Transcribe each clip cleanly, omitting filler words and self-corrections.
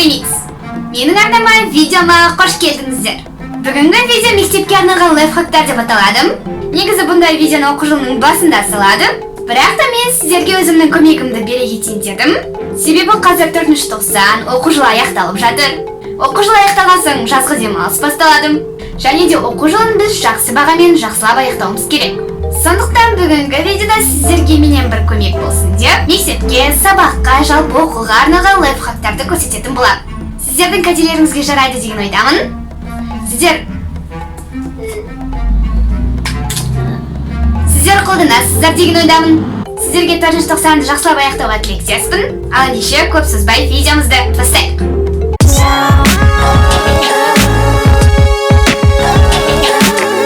Сәлеметсіз. Менің арнама видеома қош келдіңіздер. Бүгінгі видео мектепке арналған лайфхактар деп аталады. Негізі бұндай видеоны оқу жылының басында салады. Бірақ та мен сіздерге өзімнің көмегімді бере кетейін дедім. Себебі қазір 4-ші тоқсан оқу жылы аяқталып жатыр. Оқу жылы аяқталған соң жазғы демалыс басталады. Және де оқу жылын біз жақсы бағамен жақсылап аяқтауымыз керек. Сондықтан бүгінгі видеода сіздерге менен бір көмек болсын деп, мектепке, сабаққа, жалпы оқуға арналған лайфхактарды көрсететін боламын. Сіздердің кәделеріңізге жарайды деген ойдамын. Сіздер қолданасыздар деген ойдамын. Сіздерге 4-ші тоқсанды жақсылап аяқтауға тілектеспін. Ал ендеше көп созбай видеомызды бастайық.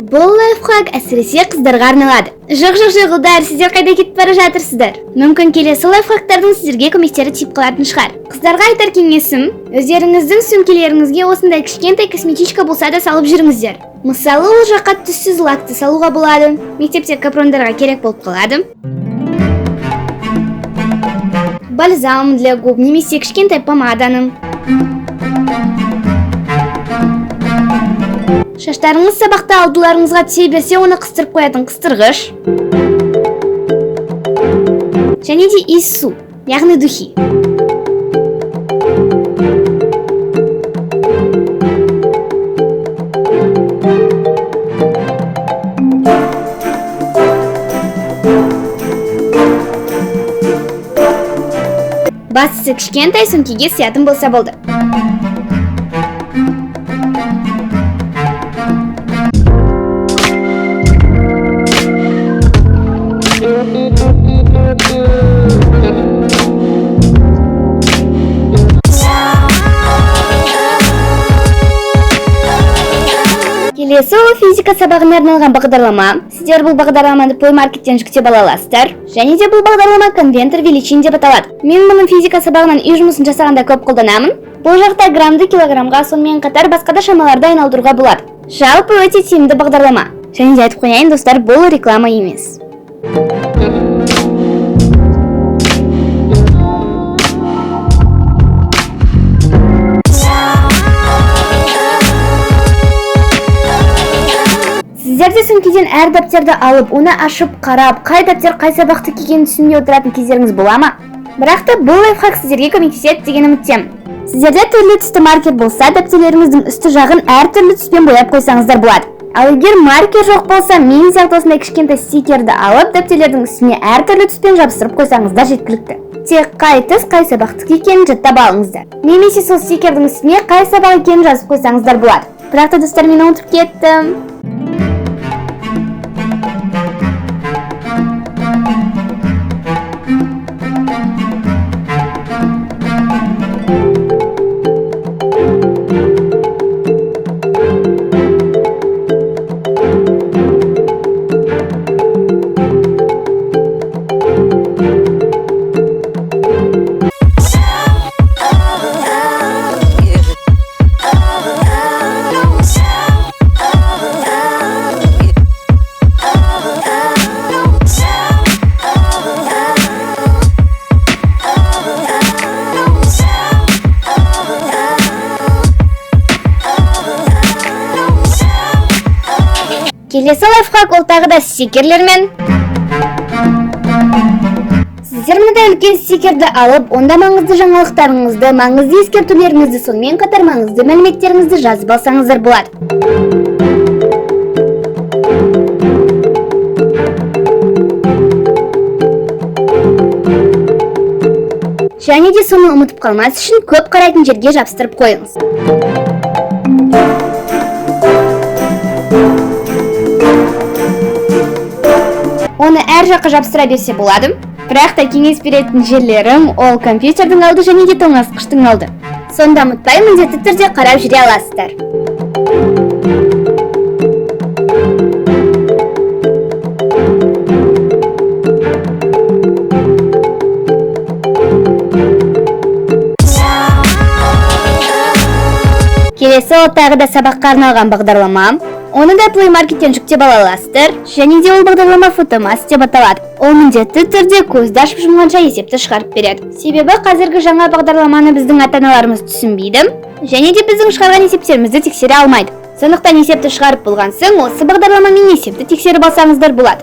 Бұл лайфхак әсіресе қыздарға арналады. Жоқ жылдар, сіздер қайда кетіп бара жатырсыздар? Мүмкін келесі лайфхактардың сіздерге көмектері тиіп қалатын шығар. Қыздарға айтар кеңесім, өздеріңіздің сөмкелеріңізге осындай кішкентай косметичка болса да салып жүріңіздер. Мысалы, ол жаққа түссіз лакты салуға болады. Мектепте капрондарға керек болып қалады. Бальзам для губ немесе кішкентай помаданың. Шаштарыңыз сабақта алдыларыңызға тие берсе, оны қыстырып қоятын қыстырғыш. Және де иіссу, яғни духи. Бастысы кішкентай сөмкеге сиятын болса болды. Келесі ол физика сабағына арналған бағдарлама. Сіздер бұл бағдарламаны Play Market'тен жүктеп ала аласыздар. Және де бұл бағдарлама конвертер величин деп аталады. Мен мұны физика сабағынан үй жұмысын жасағанда көп қолданамын. Бұл жақта граммды килограммға, сонымен қатар басқа да шамаларды айналдыруға болады. Жалпы өте тиімді бағдарлама. Және де айтып қояйын, достар, бұл реклама емес. Сіздерде сөмкеден әр дәптерді алып, оны ашып қарап, қай дәптер қай сабақты екенін түсінбей отыратын кездеріңіз бола ма? Бірақ та бұл лайфхак сіздерге көмектеседі деген үміттемін. Сіздерде түрлі түсті маркер болса, дәптерлеріңіздің үсті жағын әр түрлі түспен бояп қойсаңыздар болады. Ал егер маркер жоқ болса, мен сияқты осындай кішкентай стикерді алып, дәптерлердің үстіне әр түрлі түспен жабыстырып қойсаңыздар жеткілікті. Тек қай түс қай сабақтық екенін жаттап алыңыздар. Немесе сол стикердің үстіне қай сабақ екенін жазып қойсаңыздар болады. Бірақ та достар, мен ұмытып кеттім. Келесі лайфхак ол тағы да стикерлермен. Сіздер мынадай үлкен стикерді алып, онда маңызды жаңалықтарыңызды, маңызды ескертулеріңізді, сонымен қатар маңызды мәліметтеріңізді жазып алсаңыздар болады. Және де соны ұмытып қалмас үшін көп қарайтын жерге жабыстырып қойыңыз. Оны әр жаққа жабыстыра берсе болады. Бірақ та кеңес беретін жерлерім ол компьютердің алды және де тоңазытқыштың алды. Сонда ұмытпай, міндетті түрде қарап жүре аласыздар. Келесі ол тағы да сабаққа арналған бағдарлама. Оны да Play Market'тен жүктеп ала аласыздар. Және де ол бағдарлама фотомас деп аталады. Ол міндетті түрде көзді ашып жұмғанша есепті шығарып береді. Себебі қазіргі жаңа бағдарламаны біздің ата-аналарымыз түсінбейді, және де біздің шығарған есептерімізді тексере алмайды. Сондықтан есепті шығарып болған соң, осы бағдарламамен есепті тексеріп алсаңыздар болады.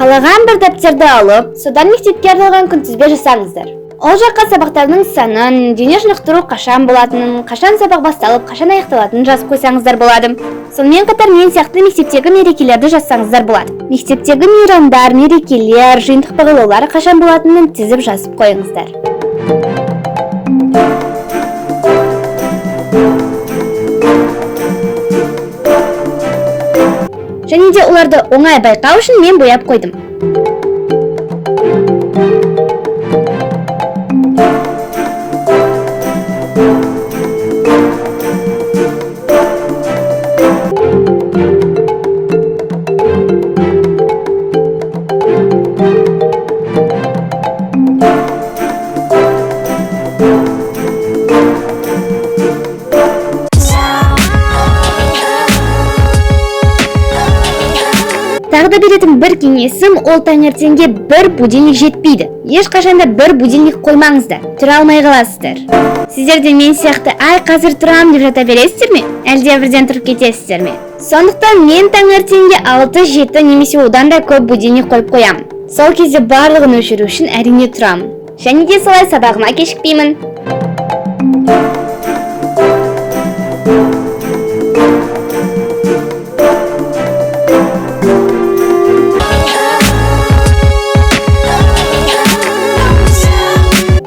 Қалаған бір дәптерді алып, содан мектепке арналған күнтізбе жасаңыздар. Ол жаққа сабақтардың санын, дене шынықтыру қашан болатынын, қашан сабақ басталып, қашан аяқталатынын жазып қойсаңыздар болады. Сонымен қатар мен сияқты мектептегі мерекелерді жазсаңыздар болады. Мектептегі мейрамдар, мерекелер, жиынтық бағалаулар қашан болатынын тізіп жазып қойыңыздар. Және де оларды оңай байқау үшін мен бояп қойдым. Тағы беретін бір кеңесім, ол таңертеңге бір будильник жетпейді. Ешқашанда бір будильник қоймаңыздар, тұра алмай қаласыздар. Сіздер де мен сияқты ай қазір тұрам деп жата бересіздер ме? Әлде бірден тұрып кетесіздер ме? Сондықтан мен таңертеңге 6-7 немесе одан да көп будильник қойып қоямын. Сол кезде барлығын өшіру үшін әрине тұрамын. Және де солай сабағыма кешікпеймін.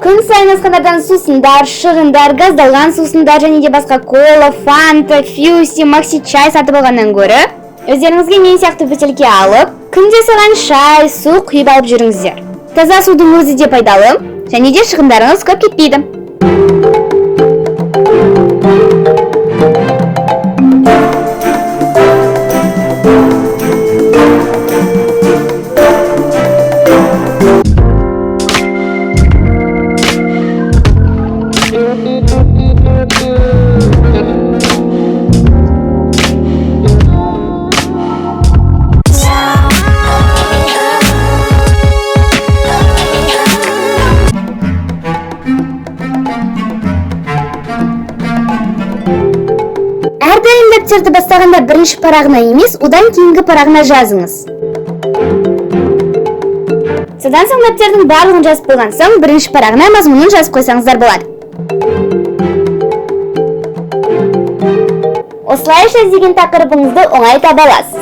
Күн сайын асханадан сусындар, шығындар, газдалған сусындар және де басқа кола, фанта, фьюси, макси чай сатып алғаннан гөрі, өздеріңізге мен сияқты бөтелке алып, күнде соған шай, су құйып алып жүріңіздер. Таза судың өзі де пайдалы, және де шығындарыңыз көп кетпейді. Әрдайым дәптерді бастағанда бірінші парағына емес, одан кейінгі парағына жазыңыз. Содан соң дәптердің барлығын жазып болған соң, бірінші парағына мазмұнын жазып қойсаңыздар болады. Осылайша іздеген тақырыбыңызды оңай таба аласыз.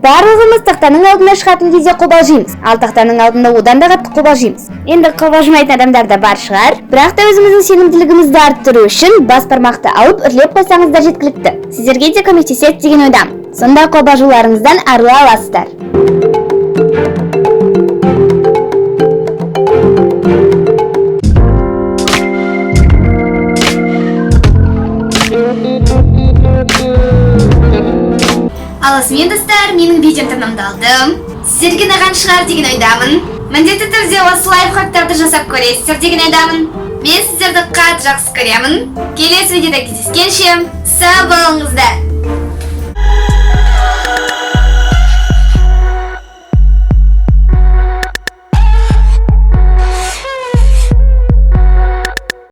Барлығымыз тақтаның алдына шығатын кезде қобалжимыз, ал тақтаның алдында одан да қатты қобалжимыз. Енді қобалжымайтын адамдар да бар шығар, бірақ та өзіміздің сенімділігімізді арттыру үшін бас бармақты алып үрлеп қойсаңыздар жеткілікті. Сіздерге де көмектеседі деген ойдамын. Сонда қобалжуларыңыздан арыла аласыздар. Алысымен достар, менің видеом тамамдалды. Сіздерге ұнаған шығар деген ойдамын. Міндетті түрде осы лайфхактарды жасап көресіздер деген ойдамын. Мен сіздерді қатты жақсы көремін. Келесі видеода кездескенше сау болыңыздар.